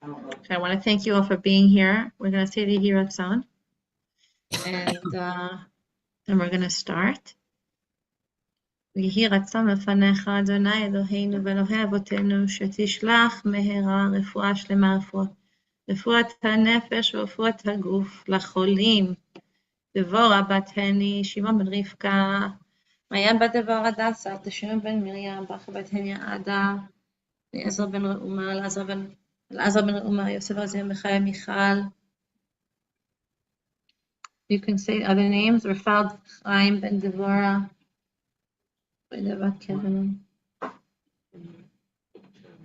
Okay, I want to thank you all for being here. We're going to say the Yiratzon, and we're going to start. ויהי רצון לפניך, אדוני אלוהינו ואלוהי אבותינו, שתשלח מהרה רפואה שלמה, רפואת הנפש ורפואת הגוף לחולים. דבורה בת הני, שמעון בן רבקה, מעיין בת דבורה הדסה, תשלום בן מרים, ברכה בת הני עדה, אליעזר בן ראומה, אלעזר בן ראומה, יוסף עזיאל מיכאל מיכל. You can say other names, Rafal Chaim ben Devorah,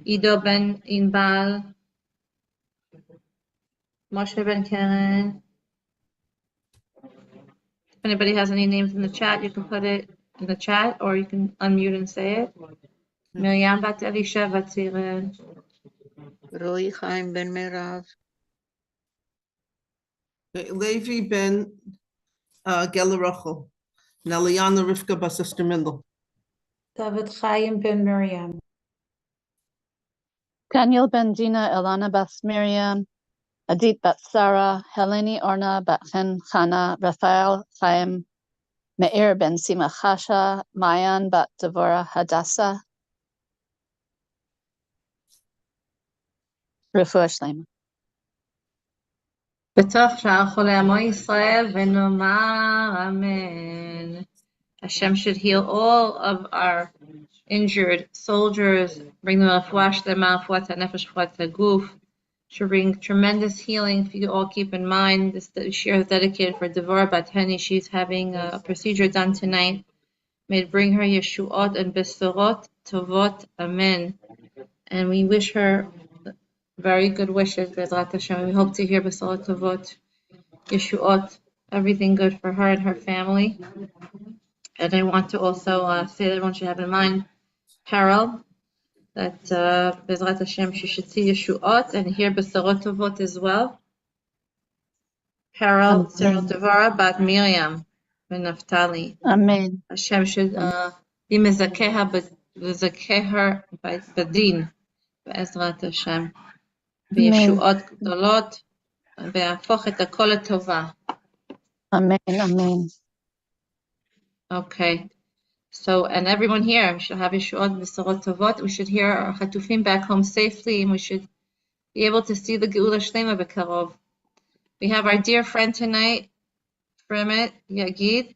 Ido ben Inbal, Moshe ben Keren. If anybody has any names in the chat, you can put it in the chat, or you can unmute and say it. Miriam bat Elisha bat Ziren. Roy Chaim ben Merav. Levi ben Gelarochel. Neliana Rivka bas Sister Mindel. David Chaim ben Miriam. Daniel ben Dina, Elana bas Miriam, Adit bat Sarah, Heleni Orna bat Chen Chana, Raphael Chaim, Meir ben Simachasha, Mayan bat Devorah Hadassah. Refuah Shlema. בתוך שאר חולי עמו ישראל ונאמר אמן. Hashem should heal all of our injured soldiers, bring them refuah shlema, refuat hanefesh, refuat haguf, should bring tremendous healing. If you all keep in mind, this shir is dedicated for Devorah Bat Heni. She's having a procedure done tonight. May it bring her yeshuot and besorot tovot, amen. And we wish her very good wishes, Bezrat Hashem. We hope to hear besorot tovot, yeshuot, everything good for her and her family. And I want to also say that everyone should have in mind Carol, that Bezrat Hashem, she should see Yeshuot and hear Besorot Tovot as well. Carol, Devorah Bat Miriam, Ben Naftali. Amen. Hashem should be mezakeha badin, Bezrat Hashem. Yeshuot gdolot, ve'afoch et hakol letova. Amen. Amen. Okay. So, and everyone here should have Yeshuot B'sorot Tovot. We should hear our Chatufim back home safely, and we should be able to see the Geula Shlema B'karov. We have our dear friend tonight, Frimet, Yagid,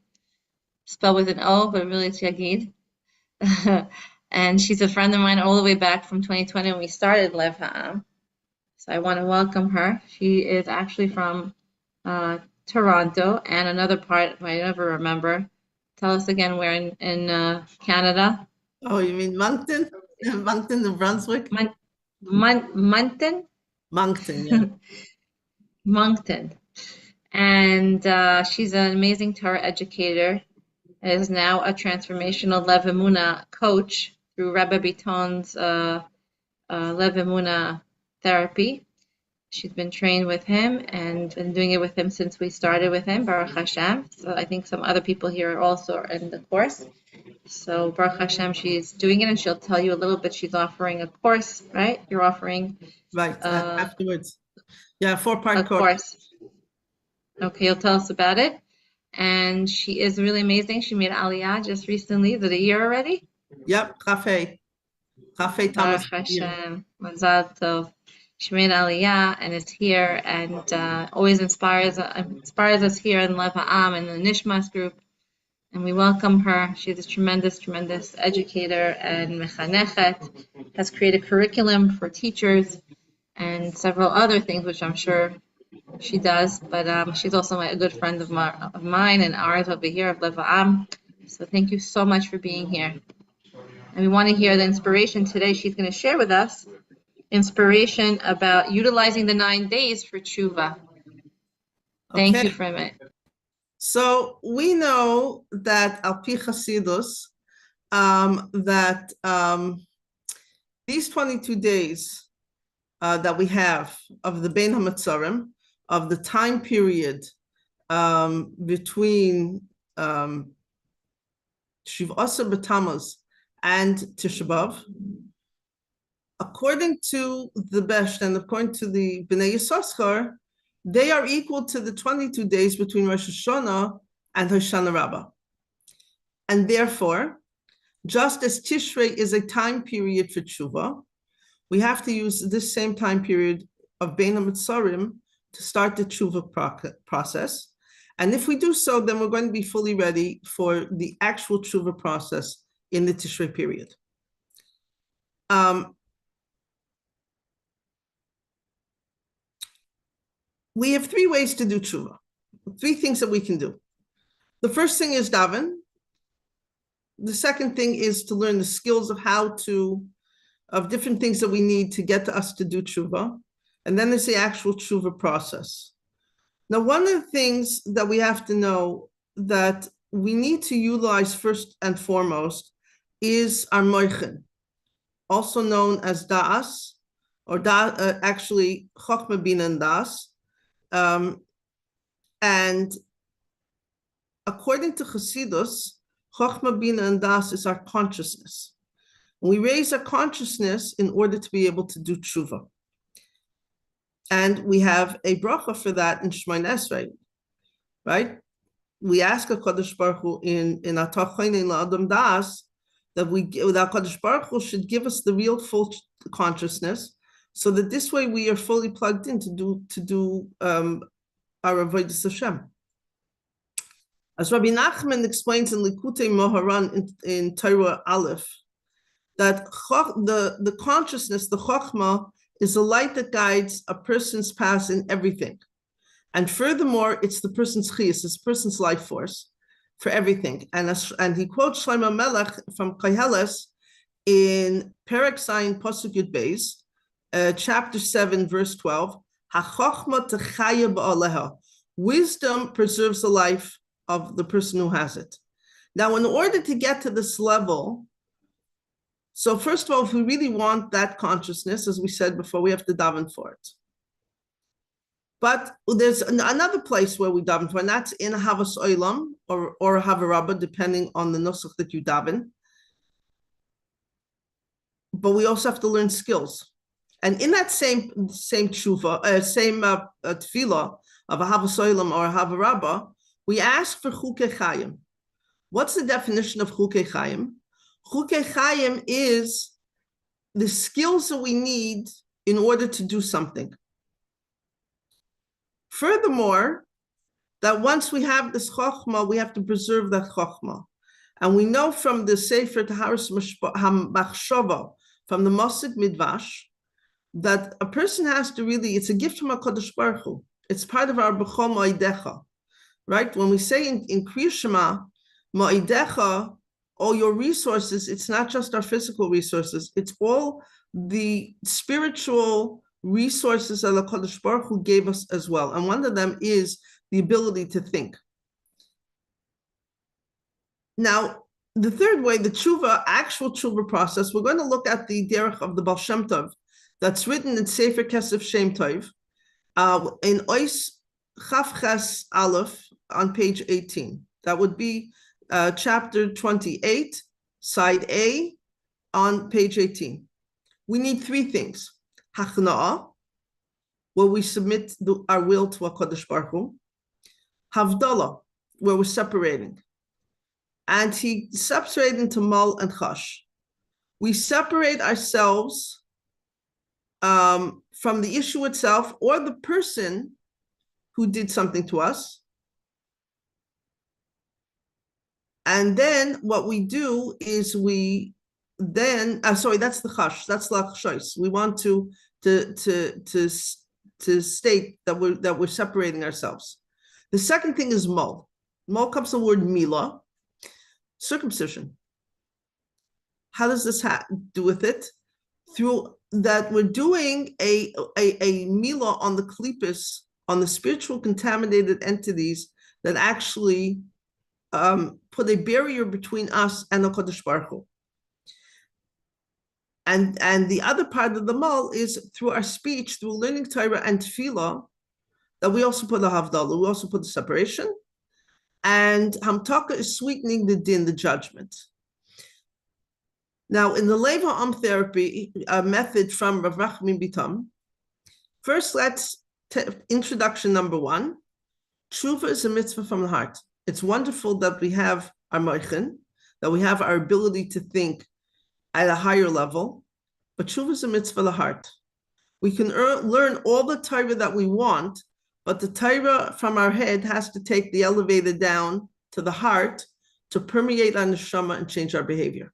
spelled with an O, but really it's Yagid. And she's a friend of mine all the way back from 2020 when we started Lev HaAm. So I want to welcome her. She is actually from Toronto and another part I never remember. Tell us again where in Canada. Oh, you mean Moncton? Moncton, New Brunswick? Moncton? Moncton, yeah. Moncton. And she's an amazing Torah educator, is now a transformational Lev Emunah coach through Rebbe Biton's Lev Emunah therapy. She's been trained with him and been doing it with him since we started with him, Baruch Hashem. So I think some other people here are also in the course. So Baruch Hashem, she's doing it and she'll tell you a little bit. She's offering a course, right? You're offering... Right, afterwards. Yeah, 4-part course. Okay, you'll tell us about it. And she is really amazing. She made Aliyah just recently. Is it a year already? Yep, Chafei Thomas. Baruch Hashem, Mazal Tov. She made Aliyah and is here and always inspires us here in Lev HaAm and the Nishmas group. And we welcome her. She's a tremendous, tremendous educator and mechanechet, has created curriculum for teachers and several other things, which I'm sure she does. But she's also a good friend of mine and ours over here of Lev HaAm. So thank you so much for being here. And we want to hear the inspiration today. She's going to share with us inspiration about utilizing the 9 days for Teshuva. Thank you, Frimet. So we know that Al Pi Chasidus, that these 22 days that we have of the Bein HaMetzarim, of the time period between Shiv'asar B'Tammuz and Tisha B'Av, according to the Besht and according to the Bnei Yissaschar, they are equal to the 22 days between Rosh Hashanah and Hoshana Rabbah. And therefore, just as Tishrei is a time period for tshuva, we have to use this same time period of Bein HaMetzarim to start the tshuva process. And if we do so, then we're going to be fully ready for the actual tshuva process in the Tishrei period. We have three ways to do tshuva, three things that we can do. The first thing is daven. The second thing is to learn the skills of of different things that we need to get to us to do tshuva. And then there's the actual tshuva process. Now, one of the things that we have to know that we need to utilize first and foremost is our moichin, also known as da'as, or actually chokhmah bina and da'as. And according to Chassidus, chokhmah bina and da'as is our consciousness. We raise our consciousness in order to be able to do tshuva. And we have a bracha for that in Shemoneh Esrei, right? We ask HaKadosh Baruch Hu in Atah Chonein La'adam Das that HaKadosh Baruch Hu should give us the real full consciousness, so that this way we are fully plugged in to do our Avodas Hashem. As Rabbi Nachman explains in Likutei Moharan in Torah Aleph, that the consciousness, the chokhmah, is the light that guides a person's path in everything. And furthermore, it's the person's chiyus, it's the person's life force for everything. And he quotes Shlomo Melech from Koheles in Perek Zayin Pasuk Yud Beis, chapter 7, verse 12, HaChokhmah techaya ba'aleha. Wisdom preserves the life of the person who has it. Now, in order to get to this level, so first of all, if we really want that consciousness, as we said before, we have to daven for it. But there's another place where we daven for, and that's in Havas Olam or Havarabba, depending on the nusach that you daven. But we also have to learn skills. And in that same tshuva, tefillah of a Havas Olam or a Havarabba, we ask for Chukei Chayim. What's the definition of Chukei Chayim? Chukei Chayim is the skills that we need in order to do something. Furthermore, that once we have this chokhmah, we have to preserve that chokhmah. And we know from the Sefer Taharas HaMachshava, from the Mosid Midvash, that a person has to really, it's a gift from HaKadosh Baruch Hu. It's part of our B'chol Ma'idecha, right? When we say in Kriya Shema, Ma'idecha, all your resources, it's not just our physical resources, it's all the spiritual resources that HaKadosh Baruch Hu gave us as well. And one of them is the ability to think. Now, the third way, the tshuva, actual tshuva process, we're going to look at the derech of the Baal Shem Tov that's written in Sefer Kesef Shem Tov in Ois Chaf Ches Aleph on page 18. That would be chapter 28, side A, on page 18. We need three things. Hachna'ah, where we submit our will to HaKadosh Baruch Hu. Havdalah, where we're separating. And he separated into Mal and Chash. We separate ourselves from the issue itself or the person who did something to us. And then what we do is we then, that's the chash, that's the chashos. We want to state that we're separating ourselves. The second thing is mol. Mol comes from the word mila, circumcision. How does this do with it? Through that we're doing a mila on the klipos, on the spiritual contaminated entities that actually put a barrier between us and HaKadosh Baruch Hu. And the other part of the mal is through our speech, through learning Torah and tefillah, that we also put the havdalah, we also put the separation. And hamtaka is sweetening the din, the judgment. Now, in the Lev HaAm therapy method from Rav Rachmin Bitam, first let's introduction number 1. Teshuva is a mitzvah from the heart. It's wonderful that we have our moichin, that we have our ability to think at a higher level, but Teshuva is a mitzvah of the heart. We can learn all the Torah that we want, but the Torah from our head has to take the elevator down to the heart to permeate our neshama and change our behavior.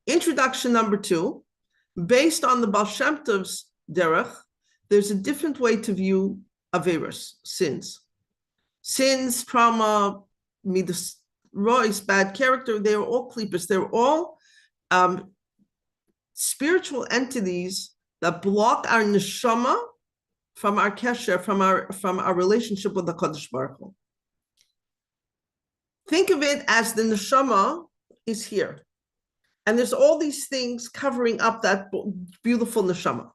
Introduction number 2, based on the Baal Shem Tov's derech, there's a different way to view averos, sins. Sins, trauma, midas rois, bad character, they're all klippos. They're all spiritual entities that block our neshama from our kesher, from our relationship with the Kadosh Baruch Hu. Think of it as the neshama is here, and there's all these things covering up that beautiful neshama.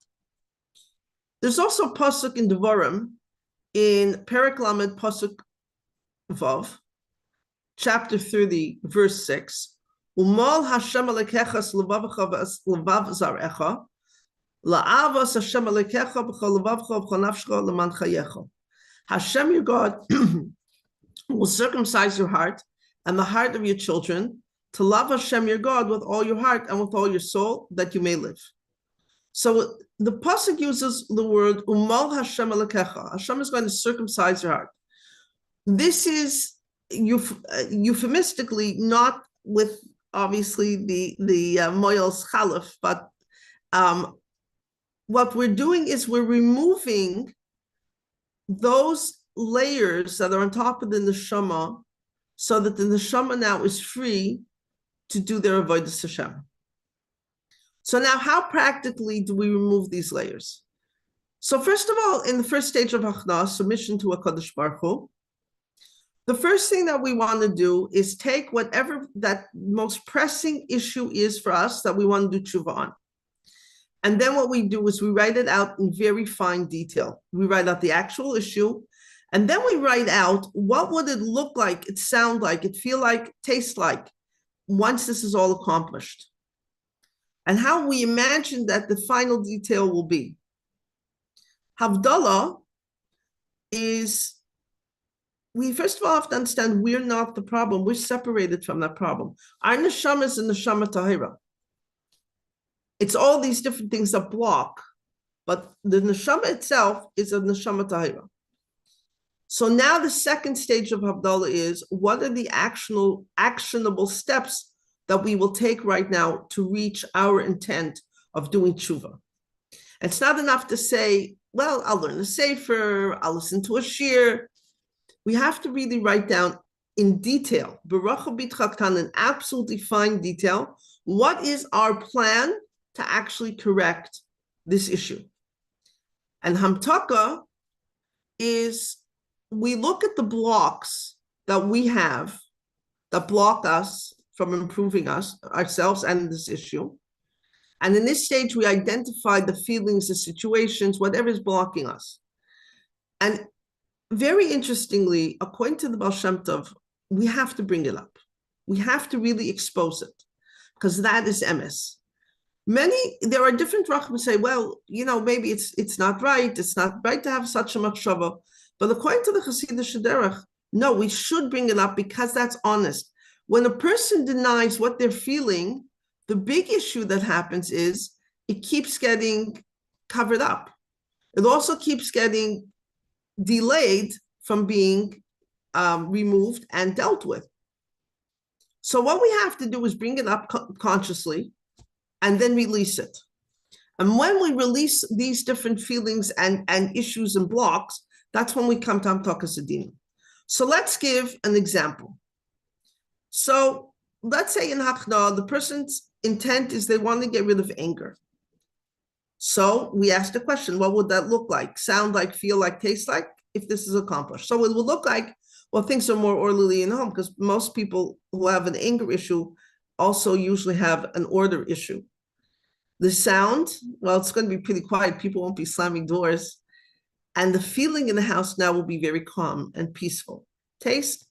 There's also a pasuk in Devarim, in Perek Lamed pasuk Vav, chapter 30, verse 6. Umal Hashem alekechas levav zarecha. La'avas Hashem alekecha b'chol levavcha b'chol nafshecha leman chayecha. Hashem, your God, will circumcise your heart and the heart of your children to love Hashem, your God, with all your heart and with all your soul, that you may live. So the pasuk uses the word umal Hashem alekecha. Hashem is going to circumcise your heart. This is euphemistically not with obviously the moyel's chalif, but what we're doing is we're removing those layers that are on top of the neshama, so that the neshama now is free to do their avodas Hashem. So now, how practically do we remove these layers? So first of all, in the first stage of Hachna, submission to HaKadosh Baruch Hu, the first thing that we want to do is take whatever that most pressing issue is for us that we want to do tshuva on. And then what we do is we write it out in very fine detail. We write out the actual issue, and then we write out what would it look like, it sound like, it feel like, taste like, once this is all accomplished. And how we imagine that the final detail will be. Havdalah is, we first of all have to understand we're not the problem. We're separated from that problem. Our neshama is a neshama tahira. It's all these different things that block, but the neshama itself is a neshama tahira. So now the second stage of Havdalah is, what are the actionable steps that we will take right now to reach our intent of doing tshuva? And it's not enough to say, well, I'll learn a sefer, I'll listen to a shir. We have to really write down in detail, in absolutely fine detail, what is our plan to actually correct this issue. And Hamtaka is, we look at the blocks that we have that block us from improving ourselves and this issue. And in this stage, we identify the feelings, the situations, whatever is blocking us. And very interestingly, according to the Baal Shem Tov, we have to bring it up. We have to really expose it, because that is emes. There are different rachim who say, well, maybe it's not right. It's not right to have such a machshava. But according to the Hasidic derech, no, we should bring it up because that's honest. When a person denies what they're feeling, the big issue that happens is it keeps getting covered up. It also keeps getting delayed from being removed and dealt with. So what we have to do is bring it up consciously and then release it. And when we release these different feelings and issues and blocks, that's when we come to Hamtaka Sedina. So let's give an example. So let's say in Hachna, the person's intent is they want to get rid of anger. So we ask the question, what would that look like? Sound like, feel like, taste like, if this is accomplished? So it will look like, well, things are more orderly in home, because most people who have an anger issue also usually have an order issue. The sound, well, it's going to be pretty quiet. People won't be slamming doors. And the feeling in the house now will be very calm and peaceful. Taste,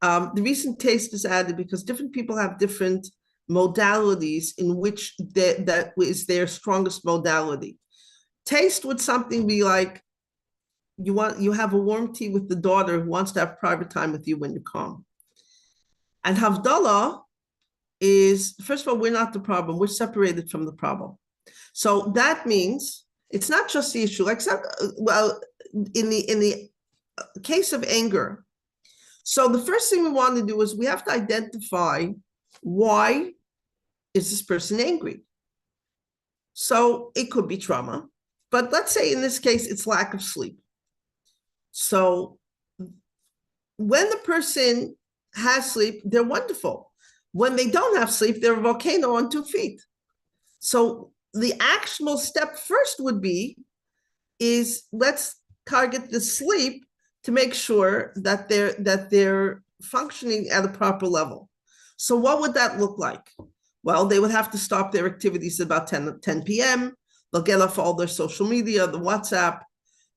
the reason taste is added because different people have different modalities in which that is their strongest modality. Taste would something be like, you have a warm tea with the daughter who wants to have private time with you when you come. And Havdalah is, first of all, we're not the problem. We're separated from the problem. So that means it's not just the issue. Like, well, in the case of anger, so the first thing we want to do is we have to identify why is this person angry. So it could be trauma, but let's say in this case, it's lack of sleep. So when the person has sleep, they're wonderful. When they don't have sleep, they're a volcano on 2 feet. So the actual step first would be is let's target the sleep to make sure that they're functioning at a proper level. So what would that look like? Well, they would have to stop their activities about 10 p.m. They'll get off all their social media, the WhatsApp.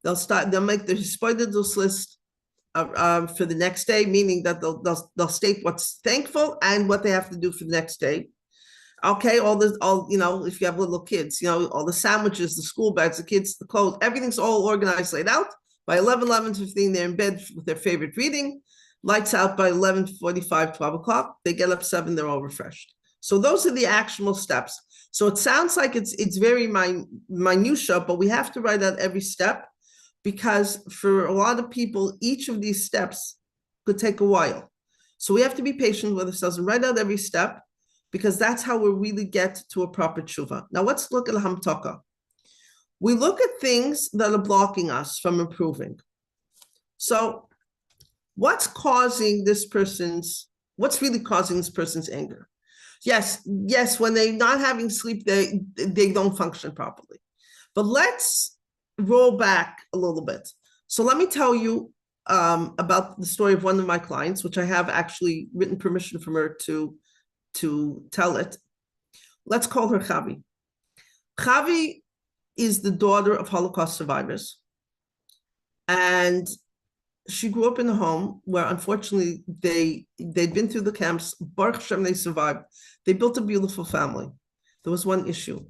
They'll make their hispoidus list for the next day, meaning that they'll state what's thankful and what they have to do for the next day. Okay, if you have little kids, all the sandwiches, the school bags, the kids, the clothes, everything's all organized, laid out. By 11:15, they're in bed with their favorite reading. Lights out by 11:45, 12 o'clock. They get up 7, they're all refreshed. So those are the actual steps. So it sounds like it's very minutia, but we have to write out every step, because for a lot of people, each of these steps could take a while. So we have to be patient with ourselves and write out every step, because that's how we really get to a proper tshuva. Now let's look at hamtaka. We look at things that are blocking us from improving. So what's really causing this person's anger? Yes, when they're not having sleep, they don't function properly. But let's roll back a little bit. So let me tell you about the story of one of my clients, which I have actually written permission from her to tell it. Let's call her Chavi. Chavi is the daughter of Holocaust survivors. And she grew up in a home where, unfortunately, they'd been through the camps. Baruch Hashem, they survived. They built a beautiful family. There was one issue.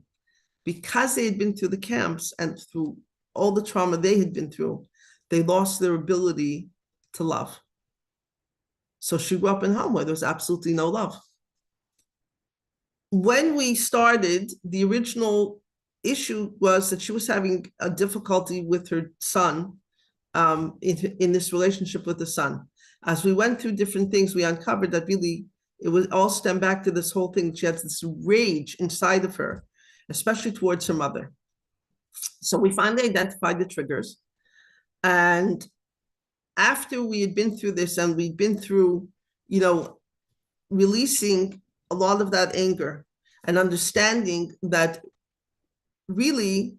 Because they had been through the camps and through all the trauma they had been through, they lost their ability to love. So she grew up in a home where there was absolutely no love. When we started, the original issue was that she was having a difficulty with her son, in this relationship with the son. As we went through different things, we uncovered that really it was all stemmed back to this whole thing. She had this rage inside of her, especially towards her mother. So we finally identified the triggers. And after we had been through this and we'd been through, releasing a lot of that anger and understanding that really,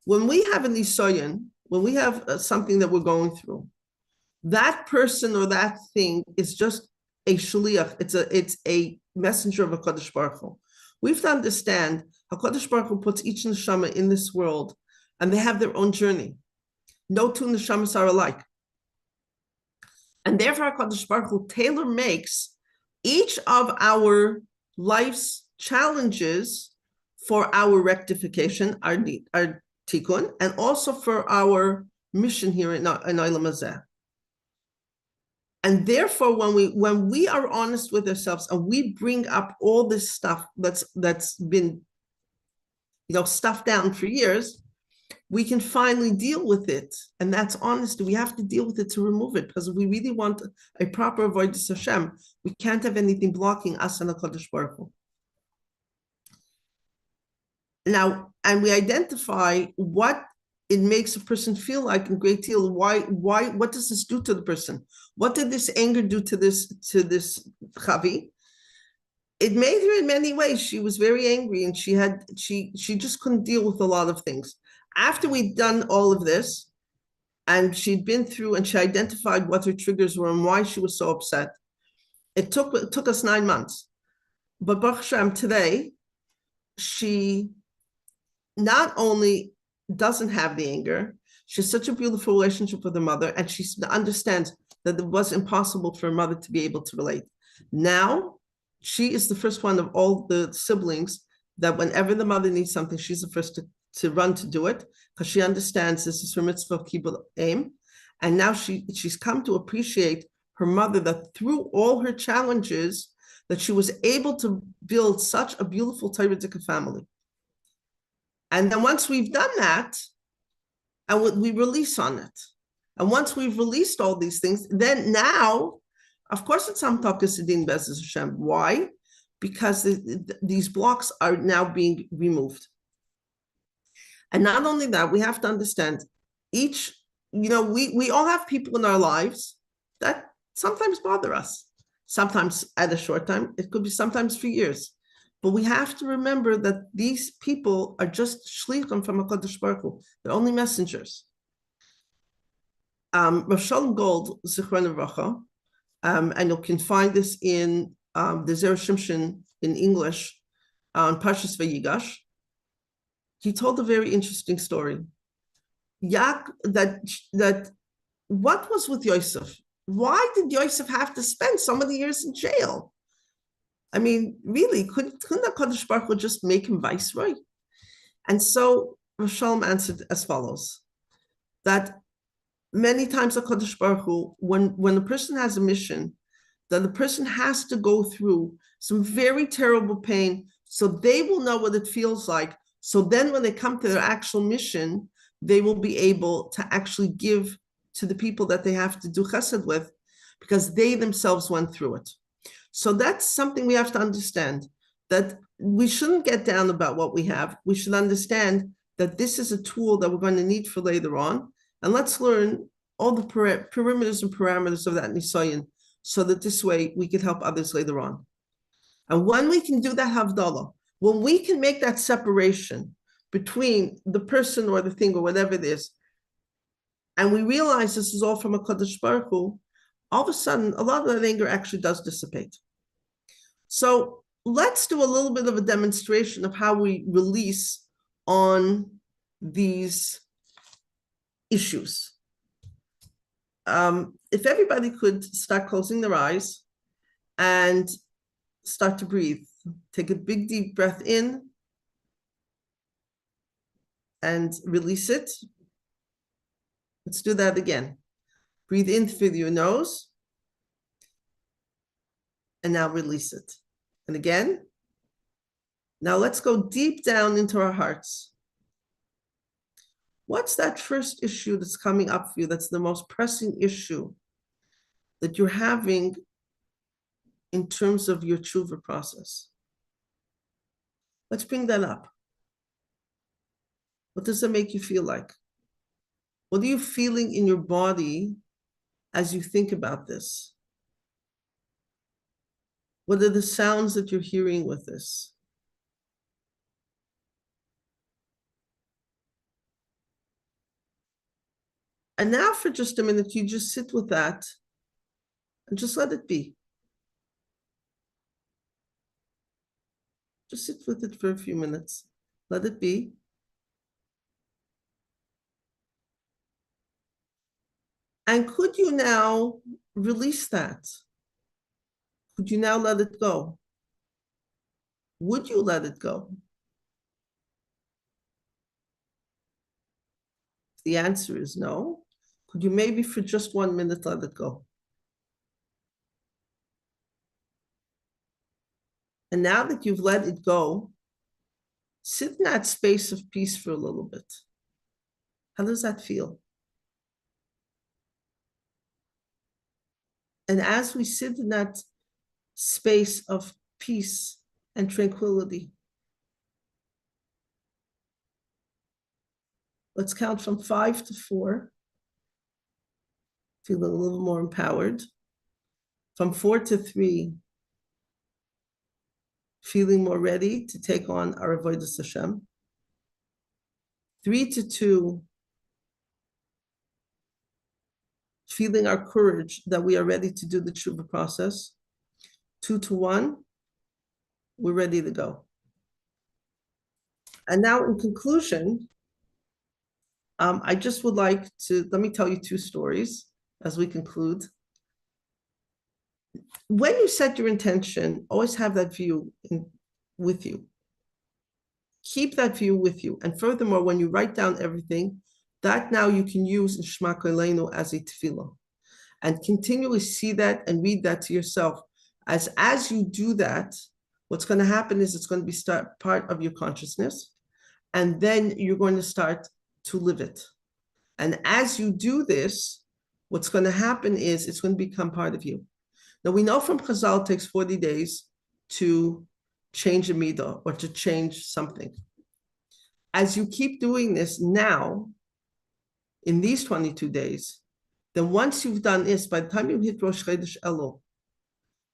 when we have an nisayon, when we have something that we're going through, that person or that thing is just a shaliach. It's a messenger of HaKadosh Baruch Hu. We have to understand HaKadosh Baruch Hu puts each neshama in this world, and they have their own journey. No two neshamas are alike. And therefore, HaKadosh Baruch Hu tailor makes each of our life's challenges for our rectification, our tikkun, and also for our mission here in Olam Hazeh. And therefore, when we are honest with ourselves and we bring up all this stuff that's been stuffed down for years, we can finally deal with it. And that's honesty. We have to deal with it to remove it, because if we really want a proper avodas Hashem, we can't have anything blocking us and HaKadosh Baruch Hu. Now, and we identify what it makes a person feel like in great deal. What does this do to the person? What did this anger do to this Chavi? It made her in many ways. She was very angry, and she just couldn't deal with a lot of things. After we'd done all of this, and she'd been through and she identified what her triggers were and why she was so upset, it took us 9 months. But Baruch Hashem, today, she not only doesn't have the anger, she has such a beautiful relationship with her mother, and she understands that it was impossible for her mother to be able to relate. Now, she is the first one of all the siblings that whenever the mother needs something, she's the first to run to do it, because she understands this is her mitzvah of kibbutz aim. And now she's come to appreciate her mother, that through all her challenges, that she was able to build such a beautiful Torah family. And then once we've done that, and we release on it. And once we've released all these things, then now, of course, it's Samtakas Adin Bezes Hashem. Why? Because these blocks are now being removed. And not only that, we have to understand each, we all have people in our lives that sometimes bother us. Sometimes at a short time, it could be sometimes for years. But we have to remember that these people are just shlichim from HaKadosh Baruch Hu. They're only messengers. Rav Shalom Gold, Zichron V'Racha, and you can find this in the Zera Shimshon in English on Parshas Vayigash. He told a very interesting story. That what was with Yosef? Why did Yosef have to spend so many years in jail? I mean, really, couldn't HaKadosh Baruch Hu just make him viceroy? And so Rav Shalom answered as follows, that many times HaKadosh Baruch Hu, when a person has a mission, that the person has to go through some very terrible pain, so they will know what it feels like. So then when they come to their actual mission, they will be able to actually give to the people that they have to do chesed with, because they themselves went through it. So that's something we have to understand, that we shouldn't get down about what we have. We should understand that this is a tool that we're going to need for later on. And let's learn all the perimeters and parameters of that nisayon, so that this way we can help others later on. And when we can do that havdalah, when we can make that separation between the person or the thing or whatever it is, and we realize this is all from a HaKadosh Baruch Hu, all of a sudden, a lot of that anger actually does dissipate. So let's do a little bit of a demonstration of how we release on these issues. If everybody could start closing their eyes and start to breathe. Take a big, deep breath in and release it. Let's do that again. Breathe in through your nose. And now release it. And again. Now let's go deep down into our hearts. What's that first issue that's coming up for you? That's the most pressing issue that you're having in terms of your tshuva process. Let's bring that up. What does that make you feel like? What are you feeling in your body as you think about this? What are the sounds that you're hearing with this? And now for just a minute, you just sit with that and just let it be. Just sit with it for a few minutes. Let it be. And could you now release that? Could you now let it go? Would you let it go? If the answer is no, could you maybe for just 1 minute let it go? And now that you've let it go, sit in that space of peace for a little bit. How does that feel? And as we sit in that space of peace and tranquility, let's count from 5 to 4. Feeling a little more empowered. From 4 to 3, feeling more ready to take on our avodas Hashem. 3 to 2, feeling our courage that we are ready to do the tshuva process. 2 to 1, we're ready to go. And now in conclusion, I just would like to, let me tell you 2 stories as we conclude. when you set your intention, always have that view with you. Keep that view with you. And furthermore, when you write down everything, that now you can use in Shema Koleinu as a tefillah. And continually see that and read that to yourself. As you do that, what's going to happen is it's going to be part of your consciousness. And then you're going to start to live it. And as you do this, what's going to happen is it's going to become part of you. Now, we know from Chazal it takes 40 days to change a midah or to change something. As you keep doing this now, in these 22 days, then once you've done this, by the time you hit Rosh Chodesh Elul,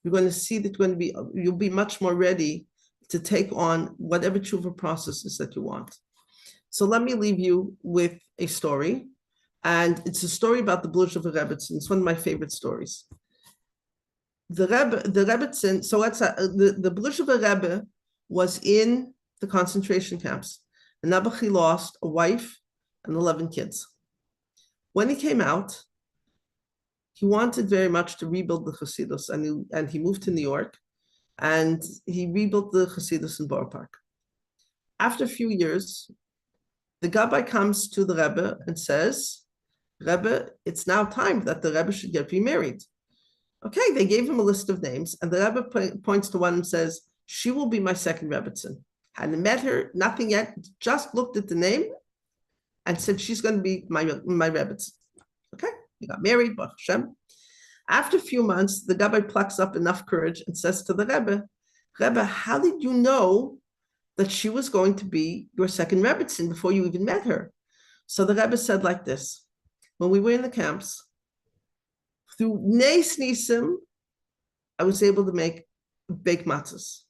you're going to see that you'll be much more ready to take on whatever tshuva processes that you want. So let me leave you with a story. And it's a story about the Blush of a Rebbetzin. It's one of my favorite stories. The Rebbetzin, so the Blush of a Rebbe was in the concentration camps. And Nabuchi lost a wife and 11 kids. When he came out, he wanted very much to rebuild the Hasidus, and he moved to New York, and he rebuilt the Hasidus in Borough Park. After a few years, the Gabbai comes to the Rebbe and says, Rebbe, it's now time that the Rebbe should get remarried. Okay, they gave him a list of names, and the Rebbe points to one and says, she will be my second Rebbetzin. Hadn't met her, nothing yet, just looked at the name and said, she's going to be my Rebbetzin. Okay, he got married, Baruch Hashem. After a few months, the Gabbai plucks up enough courage and says to the Rebbe, how did you know that she was going to be your second Rebbetzin before you even met her? So the Rebbe said like this, when we were in the camps, through Nes Nisim, I was able to bake matzahs.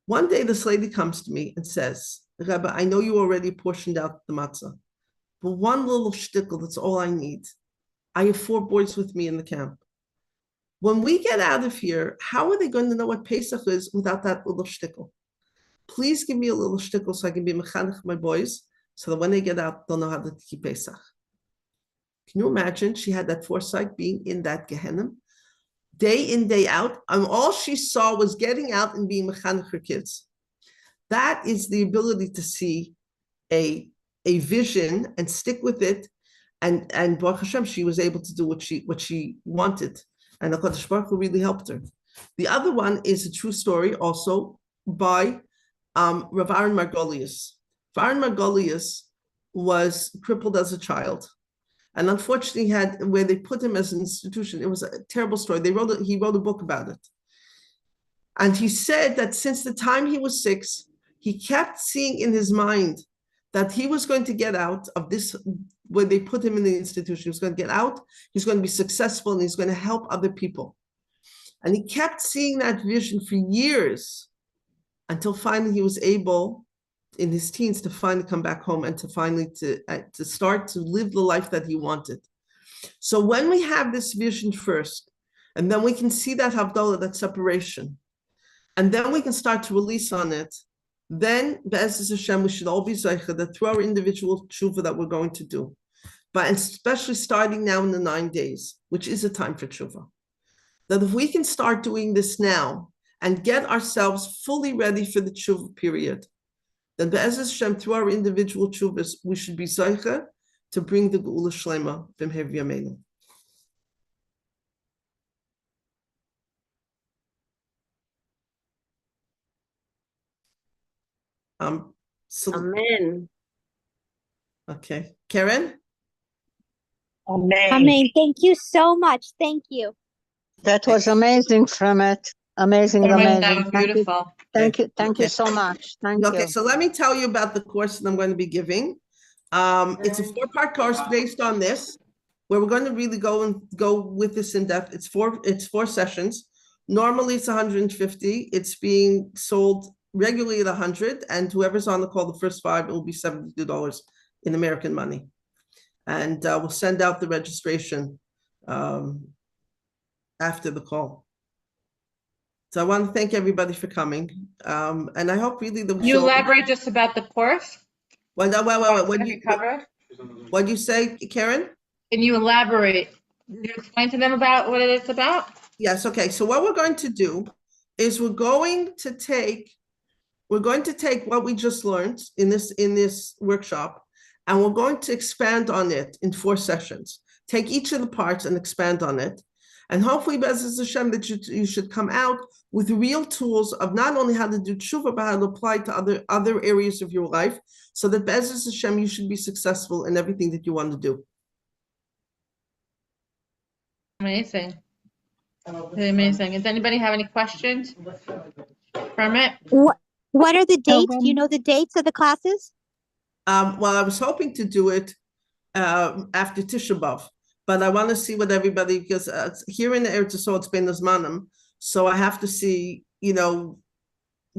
One day this lady comes to me and says, Rebbe, I know you already portioned out the matzah, but one little shtickle, that's all I need. I have 4 boys with me in the camp. When we get out of here, how are they going to know what Pesach is without that little shtickle? Please give me a little shtickle so I can be mechanech my boys, so that when they get out, they'll know how to keep Pesach. Can you imagine? She had that foresight being in that Gehenna, day in, day out, and all she saw was getting out and being mechanech her kids. That is the ability to see a vision and stick with it. And Baruch Hashem, she was able to do what she wanted. And HaKadosh Baruch Hu really helped her. The other one is a true story also by Rav Aaron Margolius. Rav Aaron Margolius was crippled as a child. And unfortunately where they put him as an institution, it was a terrible story. He wrote a book about it. And he said that since the time he was 6, he kept seeing in his mind that he was going to get out of this, where they put him in the institution. He was going to get out, he's going to be successful, and he's going to help other people. And he kept seeing that vision for years until finally he was able, in his teens, to finally come back home and to finally to start to live the life that he wanted. So when we have this vision first, and then we can see that Havdalah, that separation, and then we can start to release on it, then, Be'ezus Hashem, we should all be zeicha that through our individual tshuva that we're going to do, but especially starting now in the 9 days, which is a time for tshuva, that if we can start doing this now and get ourselves fully ready for the tshuva period, then Be'ezus Hashem, through our individual tshuvas, we should be zeicha to bring the Geula Shlema b'mher v'yameinu. Amen. Okay, Karen? Amen. Thank you so much. Thank you. That was amazing, Frimet. Amazing. That was beautiful. Thank you so much. Thank you. Okay, so let me tell you about the course that I'm going to be giving. It's a 4-part course based on this, where we're going to really go with this in depth. It's 4 sessions. Normally it's 150. It's being sold regularly at 100, and whoever's on the call, the first 5, it will be $72 in American money. And we'll send out the registration after the call. So I want to thank everybody for coming. And I hope really that You elaborate just about the course? What do you say, Karen? Can you elaborate? Can you explain to them about what it's about? Yes, okay. So what we're going to do is we're going to take what we just learned in this workshop, and we're going to expand on it in 4 sessions. Take each of the parts and expand on it. And hopefully, Be'ezus Hashem, that you should come out with real tools of not only how to do tshuva, but how to apply to other areas of your life, so that Be'ezus Hashem, you should be successful in everything that you want to do. Amazing. Really amazing. Does anybody have any questions? Frimet? What are the dates? Do you when- know the dates of the classes? Well, I was hoping to do it after Tisha B'Av, but I want to see what everybody, because here in the Eretz Yisrael, it's been Zmanim, so I have to see,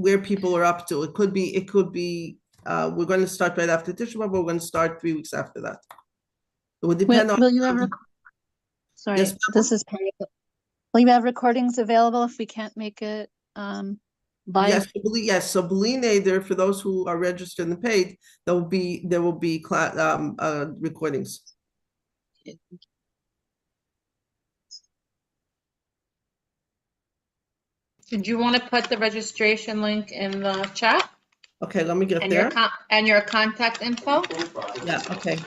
where people are up to. It could be. We're going to start right after Tisha B'Av, but we're going to start 3 weeks after that. It would depend on. Will you have sorry, Yes, this is part of it. Will you have recordings available if we can't make it live? Yes. So B'li Neder, for those who are registered and paid, there will be recordings. Did you want to put the registration link in the chat? Okay, let me get And there. your contact info? Yeah, okay.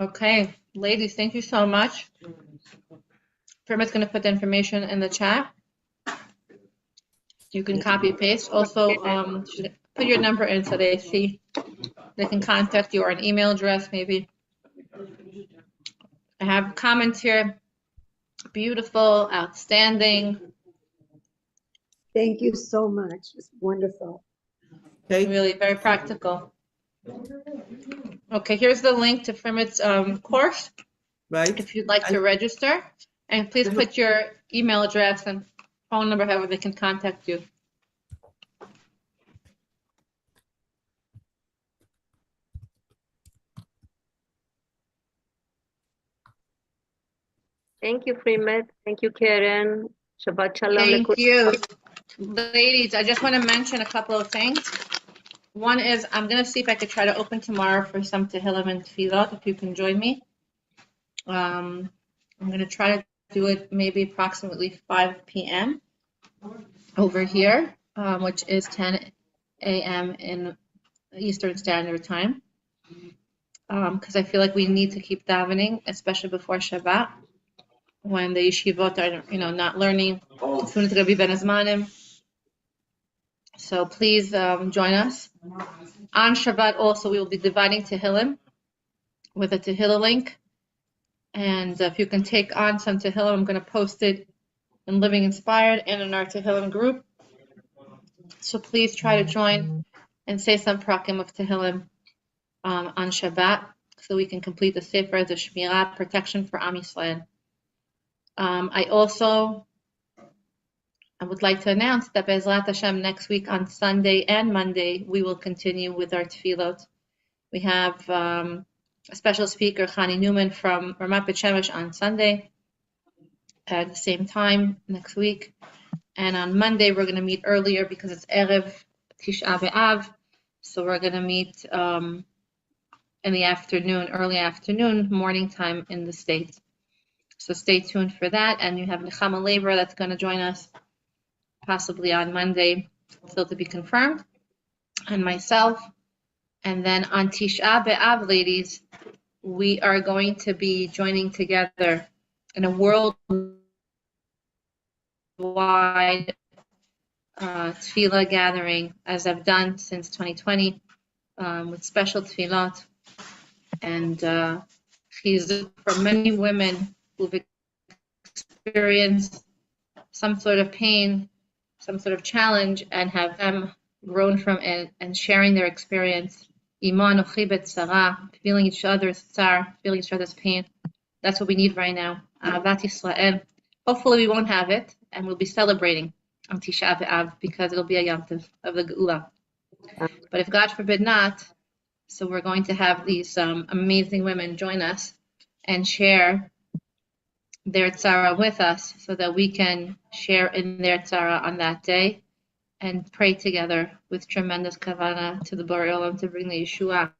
Okay, ladies, thank you so much. Frimet's going to put the information in the chat. You can copy paste. Also, put your number in so they can contact you, or an email address maybe. I have comments here. Beautiful, outstanding, Thank you so much. It's wonderful. Okay, really very practical. Okay, here's the link to Frimet's course right. if you'd like to register. And please put your email address and phone number, however they can contact you. Thank you, Frimet. Thank you, Karen. Shabbat shalom. Thank you. Ladies, I just want to mention a couple of things. One is I'm going to see if I could try to open tomorrow for some Tehillim and Tefillot, if you can join me. I'm going to try to do it maybe approximately 5 p.m. over here, which is 10 a.m. in Eastern Standard Time. Because I feel like we need to keep davening, especially before Shabbat, when the yeshivot are, not learning. Soon it's going to be Ben Zmanim. So please join us. On Shabbat also, we will be dividing Tehillim with a Tehillah link. And if you can take on some Tehillim, I'm going to post it in Living Inspired and in our Tehillim group. So please try to join and say some prakim of Tehillim on Shabbat, so we can complete the Sefer, the Shmirah, protection for Am Yisrael. I would like to announce that Be'ezrat Hashem next week on Sunday and Monday, we will continue with our tefillot. We have a special speaker, Chani Newman from Ramat Bet Shemesh on Sunday at the same time next week. And on Monday, we're going to meet earlier because it's Erev Tisha B'Av. So we're going to meet in the afternoon, early afternoon, morning time in the States. So stay tuned for that. And you have Nechama Labor that's going to join us possibly on Monday, still to be confirmed, and myself. And then on Tisha B'Av, ladies, we are going to be joining together in a worldwide tefillah gathering, as I've done since 2020, with special tefillot and chizuk for many women who've experienced some sort of pain, some sort of challenge, and have them grown from it and sharing their experience. Iman uchibet sarah, feeling each other's tsar, feeling each other's pain. That's what we need right now. Ahavat Yisrael. Hopefully we won't have it, and we'll be celebrating on Tisha B'Av because it'll be a Yom Tov of the Geula. But if God forbid not, so we're going to have these amazing women join us and share their tzara with us, so that we can share in their tzara on that day and pray together with tremendous kavanah to the Borei Olam to bring the Yeshua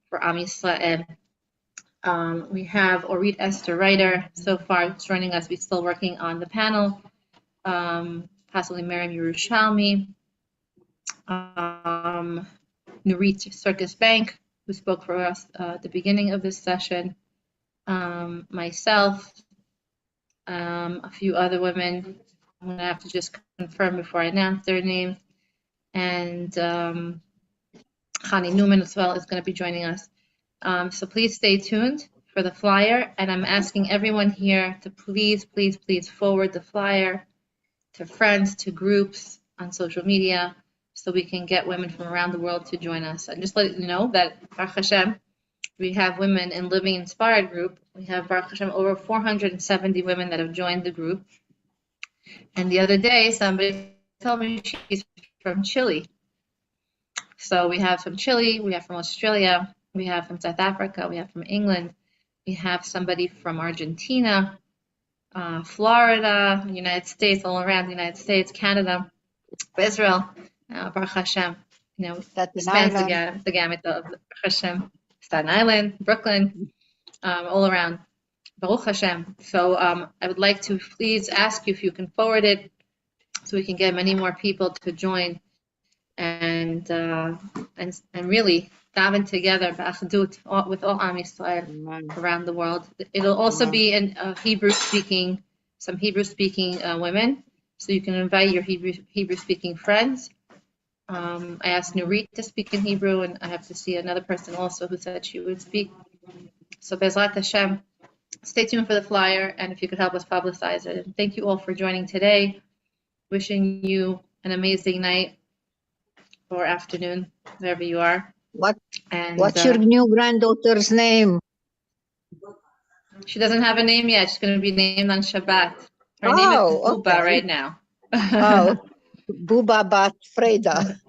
for Am Yisrael. We have Orit Esther Reiter so far joining us. We're still working on the panel. Possibly Miriam Yerushalmi, Nurit Circus Bank, who spoke for us at the beginning of this session, myself, a few other women. I'm going to have to just confirm before I announce their names. And Hani Newman as well is going to be joining us. So please stay tuned for the flyer. And I'm asking everyone here to please, please, please forward the flyer to friends, to groups on social media, so we can get women from around the world to join us. And just let you know that, Baruch Hashem, we have women in Living Inspired group. We have, Baruch Hashem, over 470 women that have joined the group. And the other day, somebody told me she's from Chile. So we have from Chile, we have from Australia, we have from South Africa, we have from England, we have somebody from Argentina, Florida, United States, all around the United States, Canada, Israel, Baruch Hashem, spans the gamut of Baruch Hashem, Staten Island, Brooklyn, all around, Baruch Hashem. So I would like to please ask you if you can forward it so we can get many more people to join and really daven together b'achdut with all Am Yisrael around the world. It'll also be in some Hebrew-speaking women, so you can invite your Hebrew-speaking friends. I asked Nurit to speak in Hebrew, and I have to see another person also who said she would speak. So Bezrat Hashem, stay tuned for the flyer, and if you could help us publicize it. And thank you all for joining today. Wishing you an amazing night or afternoon, wherever you are. What's your new granddaughter's name? She doesn't have a name yet. She's going to be named on Shabbat. Her name is Buba right now. Buba Bat Freda.